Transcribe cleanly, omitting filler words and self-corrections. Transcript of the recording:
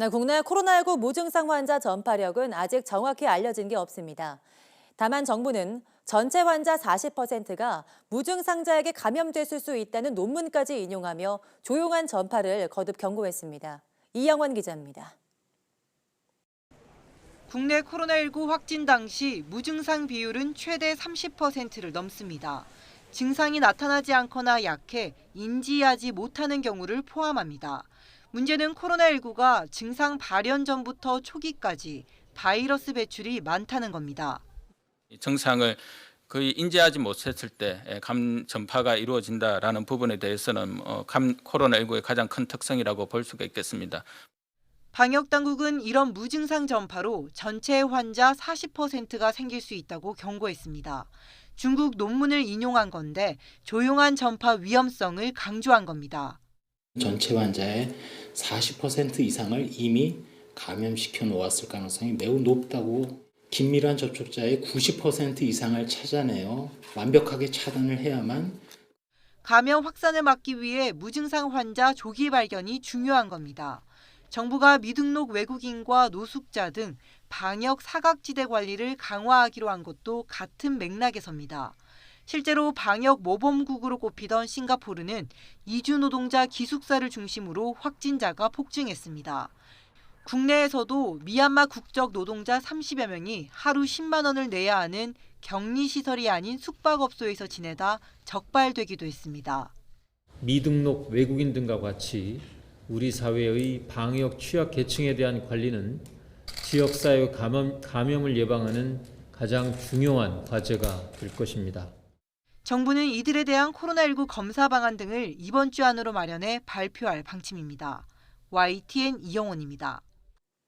네, 국내 코로나19 무증상 환자 전파력은 아직 정확히 알려진 게 없습니다. 다만 정부는 전체 환자 40%가 무증상자에게 감염됐을 수 있다는 논문까지 인용하며 조용한 전파를 거듭 경고했습니다. 이영원 기자입니다. 국내 코로나19 확진 당시 무증상 비율은 최대 30%를 넘습니다. 증상이 나타나지 않거나 약해 인지하지 못하는 경우를 포함합니다. 문제는 코로나19가 증상 발현 전부터 초기까지 바이러스 배출이 많다는 겁니다. 증상을 거의 인지하지 못했을 때 감 전파가 이루어진다라는 부분에 대해서는 코로나19의 가장 큰 특성이라고 볼 수가 있겠습니다. 방역당국은 이런 무증상 전파로 전체 환자 40%가 생길 수 있다고 경고했습니다. 중국 논문을 인용한 건데 조용한 전파 위험성을 강조한 겁니다. 전체 환자의 40% 이상을 이미 감염시켜 놓았을 가능성이 매우 높다고, 긴밀한 접촉자의 90% 이상을 찾아내어 완벽하게 차단을 해야만 감염 확산을 막기 위해 무증상 환자 조기 발견이 중요한 겁니다. 정부가 미등록 외국인과 노숙자 등 방역 사각지대 관리를 강화하기로 한 것도 같은 맥락에서입니다. 실제로 방역 모범국으로 꼽히던 싱가포르는 이주 노동자 기숙사를 중심으로 확진자가 폭증했습니다. 국내에서도 미얀마 국적 노동자 30여 명이 하루 10만 원을 내야 하는 격리시설이 아닌 숙박업소에서 지내다 적발되기도 했습니다. 미등록 외국인 등과 같이 우리 사회의 방역 취약 계층에 대한 관리는 지역사회 감염을 예방하는 가장 중요한 과제가 될 것입니다. 정부는 이들에 대한 코로나19 검사 방안 등을 이번 주 안으로 마련해 발표할 방침입니다. YTN 이영원입니다.